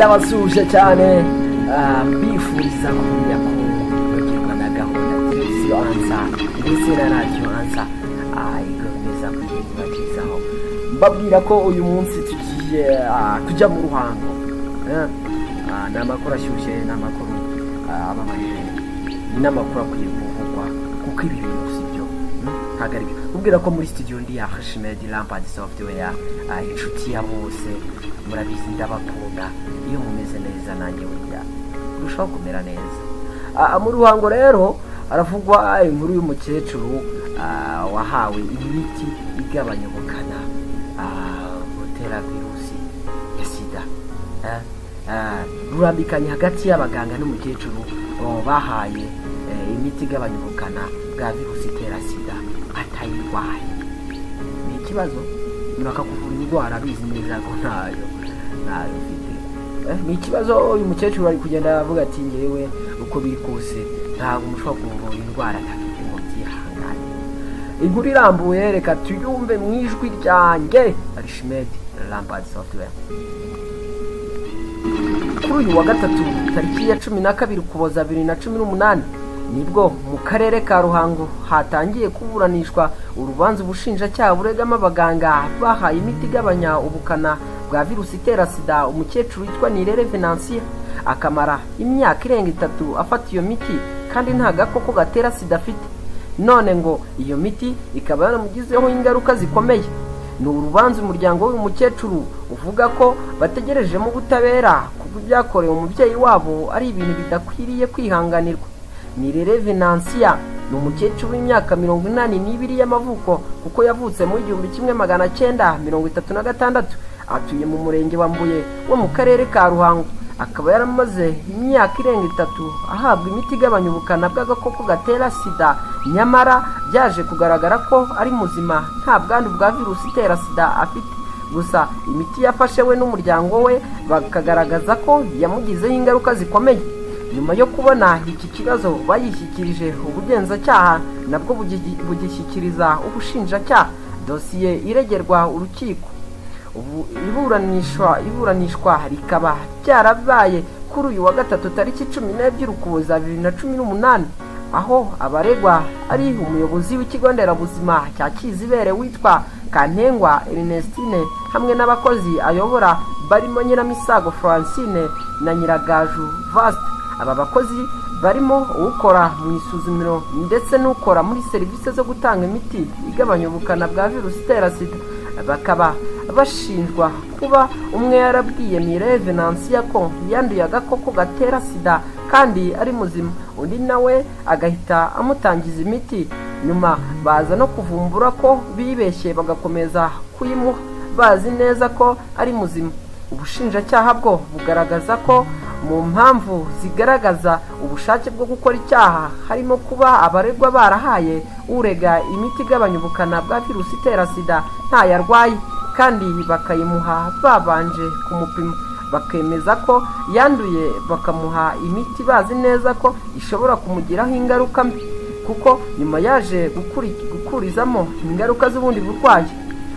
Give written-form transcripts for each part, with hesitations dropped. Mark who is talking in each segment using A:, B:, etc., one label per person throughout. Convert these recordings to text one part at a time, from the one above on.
A: ndabasuje cyane mbifuriza kumenya ko bagirwa na gahunda televiziyo ansa ndetse na radiyo ansa igameza kubagezaho mbabwira ko uyu munsi tugiye kujya mu ruhango. Ni amakuru ashyushye, ni amakuru ababaye, ni amakuru akwiye kuvugwa kuko ibi bintu si byo ntabwo ari byo. Ubwira ko muri studio ndi ya Hashmed Lampard Software, inshuti ya bose murabizi ndabakunda, iyo mumeze neza nanjye burya urushaho kumera neza. Mu ruhango rero haravugwa inkuru y'umukecuru wahawe imiti igabanya ubukana butera virusi ya sida. Rurambikanye hagati y'abaganga n'umukecuru bahaye imiti igabanya ubukana bwa virusi itera sida atayirwaye. Ni ikibazo, bakakuvura indwara bizi neza ko ntayo ufite. Ni ikibazo. Uyu mukecuru ari kugenda avuga ati ngewe uko biri kose ntabwo mushobora kuvura indwara ntafite ngo byihangane. Inkuru irambuye reka tuyumve mu ijwi ryanjye Hashmed Lampard Software. Kuri uyu wa gatatu tariki ya 12 Ukuboza 2018 nibwo mu karere ka Ruhango hatangiye kuburanishwa urubanza ubushinjacyaha buregamo abaganga bahaye imiti igabanya ubukana bwa virusi itera sida umukecuru witwa Nirere Venantia akamara imyaka irenga 3 afata iyo miti kandi nta gakoko gatera sida afite, none ngo iyo miti ikaba yaramugizeho ingaruka zikomeye. Ni urubanza umuryango w'uyu mukecuru uvuga ko bategerejemo ubutabera kuko ibyakorewe umubyeyi wabo ari ibintu bidakwiriye kwihanganirwa. Nirere Venantia ni umukecuru w'imyaka 82 y'amavuko kuko yavutse mu 1936, atuye mu murenge wa Mbuye wo mu karere ka Ruhango. Akaba yaramaze imyaka irenga 3 ahabwa imiti igabanya ubukana bw'agakoko gatera sida, nyamara byaje kugaragara ko ari muzima nta bwandu bwa virusi itera sida afite. Gusa imiti yafashe we n'umuryango we bakagaragaza ko yamugizeho ingaruka zikomeye. Nyuma yo kubona iki kibazo bayishyikirije ubugenzacyaha nabwo bugishyikiriza ubushinjacyaha dosiye iregerwa urukiko. Ubu iburanishwa rikaba byarabaye kuri uyu wa gatatu tariki 12 Ukuboza 2018, aho abaregwa ari umuyobozi w'ikigo nderabuzima cya Kizibere witwa Kantengwa Ernestine hamwe n'abakozi ayobora barimo Nyiramisago Francine na Nyiragaju Vaste. Aba bakozi barimo ukora mu isuzumiro ndetse n'ukora muri serivisi zo gutanga imiti igabanya ubukana bwa virusi itera sida. Bakaba bashinjwa kuba umwe yarabwiye Nirere Venantia ko yanduye agakoko gatera sida kandi ari muzima, undi nawe agahita amutangiza imiti. Nyuma baza no kuvumbura ko bibeshye bagakomeza kuyimuha bazi neza ko ari muzima. Ubushinjacyaha bwo bugaragaza ko mu mpamvu zigaragaza ubushake bwo gukora icyaha harimo kuba abaregwa barahaye urega imiti igabanya ubukana bwa virusi itera sida ntayarwaye kandi bakayimuha babanje kumupima bakemeza ko yanduye, bakamuha imiti bazi neza ko ishobora kumugiraho ingaruka mbi kuko nyuma yaje gukurizamo ingaruka z'ubundi burwayi.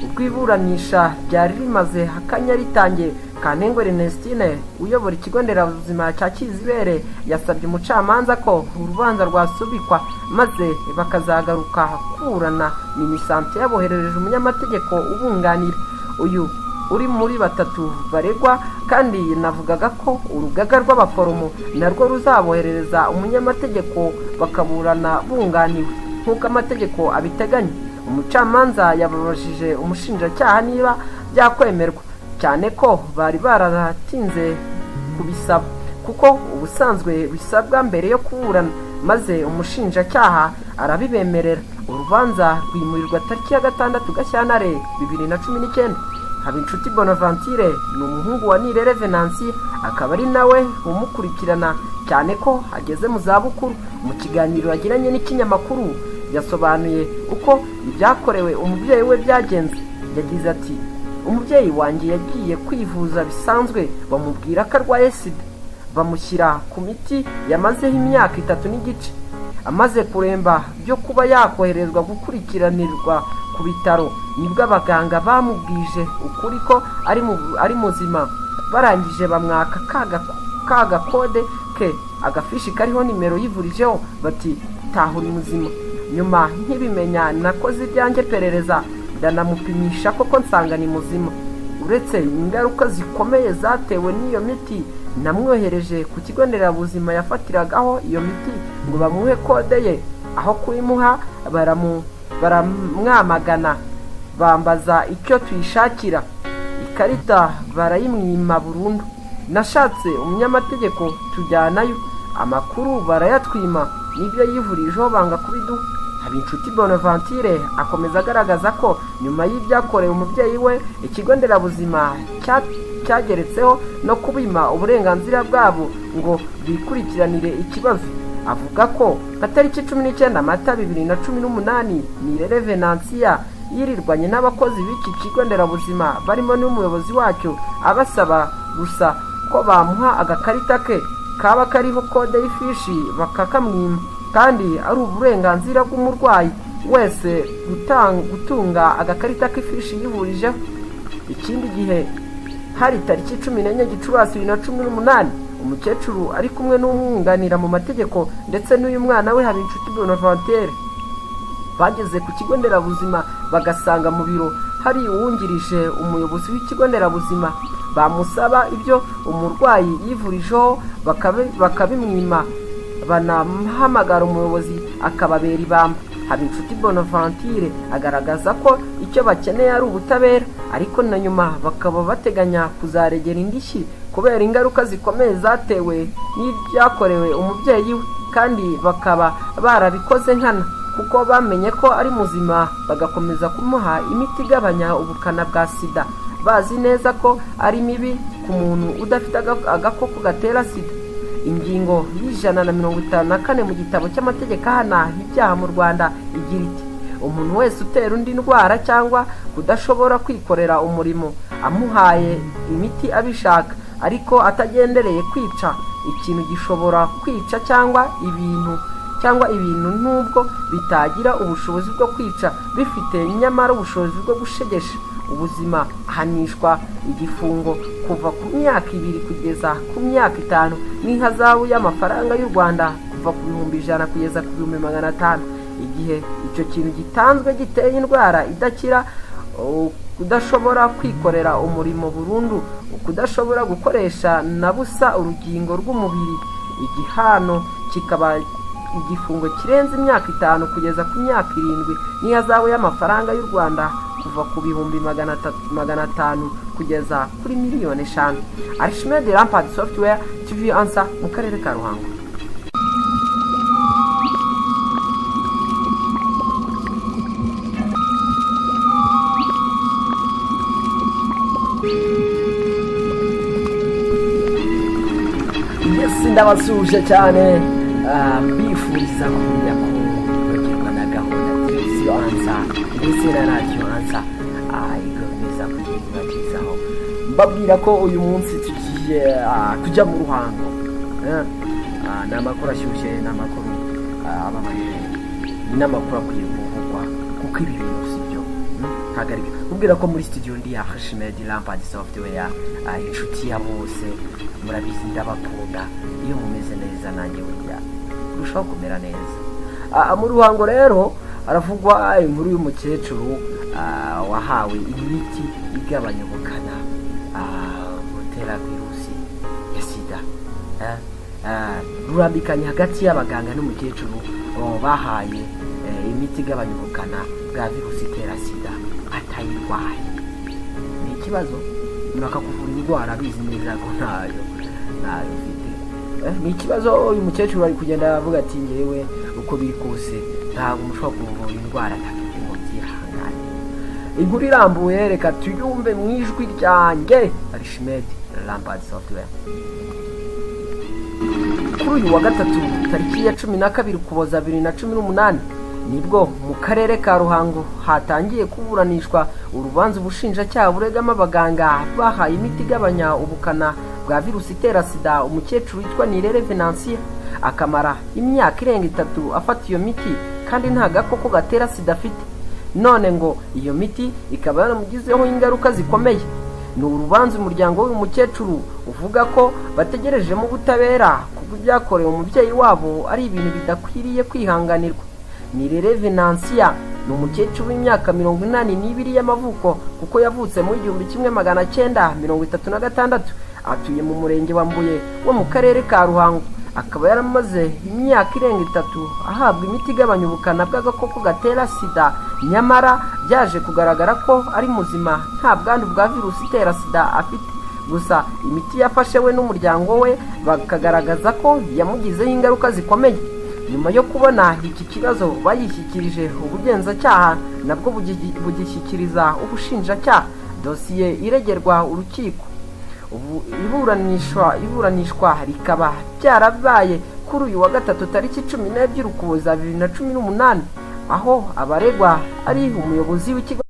A: Ubwo iburanisha ryari rimaze akanya ritangiye, Kantengwa Ernestine uyobora ikigo nderabuzima cya Kizibere yasabye umucamanza ko urubanza rwasubikwa maze bakazagaruka kuburana. Minisante yaboherereje umunyamategeko ubunganira uyu uri muri 3 baregwa, kandi navugaga ko urugaga rw'abaforomo narwo ruzaboherereza umunyamategeko bakaburana bunganiwe nk'uko amategeko abiteganya. Umucamanza yababajije umushinjacyaha niba byakwemerwa, cyane ko bari bararatinze kubisaba kuko ubusanzwe bisabwa mbere yo kuburana, maze umushinjacyaha arabibemerera. Urubanza rwimurirwa tariki ya 6 Gashyantare 2019. Habinshuti Bonaventure ni umuhungu wa Nirere Venantia, akaba ari nawe umukurikirana cyane ko ageze mu zabukuru. Mu kiganiro yagiranye n'ikinyamakuru yasobanuye uko ibyakorewe umubyeyi we byagenze. Yagize ati, umubyeyi wanjye yagiye kwivuza bisanzwe, bamubwira ko arwaye sida, bamushyira ku miti yamazeho imyaka 3 n'igice. Amaze kuremba byo kuba yakoherezwa gukurikiranirwa ku bitaro, nibwo abaganga bamubwije ukuri ko ari muzima. barangije bamwaka ka gakode ke, agafishi kariho nimero yivurijeho, bati taha uri muzima. Nyuma nkibimenya nakoze ibyanjye perereza ndanamupimisha koko nsanga ni muzima. Uretse ingaruka zikomeye zatewe n'iyo miti, namwohereje ku kigo nderabuzima yafatiragaho iyo miti ngo bamuhe kode ye. Aho kuyimuha baramwamagana, bambaza icyo tuyishakira. Ikarita barayimwima burundu. Nashatse umunyamategeko tujyanayo, amakuru barayatwima, n'ibyo yivurijeho banga kubiduha. Habinshuti Bonaventure akomeza agaragaza ko nyuma y'ibyakorewe umubyeyi we, ikigo nderabuzima cyageretseho no kubima uburenganzira bwabo ngo bikurikiranire ikibazo. Avuga ko tariki 19 Mata 2018 Nirere Venantia yirirwanye n'abakozi b'iki kigo nderabuzima barimo n'umuyobozi wacyo, abasaba gusa ko bamuha agakarita ke kaba kariho kode y'ifishi bakakamwima, kandi ari uburenganzira bw'umurwayi wese gutunga agakarita k'ifishi yivurijeho. Ikindi gihe hari tariki 14 Gicurasi 2018, umukecuru ari kumwe n'umwunganira mu mategeko ndetse n'uyu mwana we Habinshuti Bonaventure bageze ku kigo nderabuzima, bagasanga mu biro hari uwungirije umuyobozi w'ikigo nderabuzima. Bamusaba ibyo umurwayi yivurijeho bakabimwima, banahamagara umuyobozi akababera ibamba. Habinshuti Bonaventure agaragaza ko icyo bakeneye ari ubutabera, ariko na nyuma bakaba bateganya kuzaregera indishyi kubera ingaruka zikomeye zatewe n'ibyakorewe umubyeyi we, kandi bakaba barabikoze nkana kuko bamenye ko ari muzima, bagakomeza kumuha imiti igabanya ubukana bwa sida, bazi neza ko ari mibi ku muntu udafite agakoko gatera sida. Ingingo y'154 mu gitabo cy'amategeko ahana ibyaha mu Rwanda igira iti: umuntu wese utera undi ndwara cyangwa kudashobora kwikorera umurimo amuhaye imiti abishaka ariko atagendereye kwica ikintu gishobora kwica cyangwa ibintu nubwo bitagira ubushobozi bwo kwica bifite nyamara ubushobozi bwo gushegesha ubuzima, ahanishwa igifungo kuva ku myaka 2 kugeza ku myaka 5 n'ihazabu y'amafaranga y'u Rwanda kuva ku 100 kugeza ku 500. Igihe icyo kintu gitanzwe giteye indwara idakira, kudashobora kwikorera umurimo burundu, kudashobora gukoresha na busa urugingo rw'umubiri, igihano kikaba igifungo kirenze imyaka 5 kugeza ku myaka 7 n'ihazabu y'amafaranga y'u Rwanda kuva ku 500 kugeza kuri 5,000,000. Archimede Lampard Software TV Ansa mu karere ka Ruhango. Ndabasuje cyane, mbifuriza kumenya ko bagirwa na gahunda televiziyo Ansa ndetse na radiyo Ansa ikomeza kugenda ibagezaho. Mbabwira ko uyu munsi tugiye kujya mu Ruhango. Ni amakuru ashyushye, ni amakuru ababaye, ni amakuru akwiye kuvugwa kuko ibi bintu si byo ntagarika. Ubwira ko muri studio ndi ya Archimede Lampard Software, inshuti ya bose, murabizi ndabakunda. Iyo mumeze neza nanjye burya urushaho kumera neza. Mu Ruhango rero haravugwa inkuru y'umukecuru wahawe imiti igabanya ubukana butera virusi ya sida. Rurambikanye hagati y'abaganga n'umukecuru bahaye imiti igabanya ubukana bwa virusi itera sida atayirwaye. Ni ikibazo, bakakuvura indwara bizi neza ko ntayo ufite. Ni ikibazo. Uyu mukecuru ari kugenda avuga ati ngewe uko biri kose ntabwo mushobora kuvura indwara ntafite ngo byihangane. Inkuru irambuye reka tuyumve mu ijwi ryanjye Archimede Lampard Software. Kuri uyu wa gatatu tariki ya 12 Ukuboza 2018 nibwo mu karere ka Ruhango hatangiye kuburanishwa urubanza ubushinjacyaha buregama abaganga bahaye imiti igabanya ubukana bwa virusi itera sida umukecuru witwa Nirere Venantia, akamara imyaka 3 afata iyo miti kandi nta gakoko gatera sida afite. None ngo iyo miti ikaba yaramugizeho ingaruka zikomeye. ni urubanza umuryango w'uyu mukecuru uvuga ko bategerejemo ubutabera kuko ibyakorewe umubyeyi wabo ari ibintu bidakwiriye kwihanganirwa. Nirere Venansia ni umukecuru w'imyaka 82 y'amavuko kuko yavutse mu 1936, atuye mu murenge wa Mbuye wo mu karere ka Ruhango. Akaba yaramaze imyaka irenga 3 ahabwa imiti igabanya ubukana bw'agakoko gatera sida, nyamara byaje kugaragara ko ari muzima nta bwandu bwa virusi itera sida afite. Gusa imiti yafashe we n'umuryango we bakagaragaza ko yamugizeho ingaruka zikomeye. Nyuma yo kubona iki kibazo bayishyikirije ubugenzacyaha nabwo bugishyikiriza ubushinjacyaha. Dosiye iregerwa urukiko. Ubu iburanishwa rikaba byarabaye kuri uyu wa gatatu tariki 12 Ukuboza 2018, aho abaregwa ari umuyobozi w'ikigo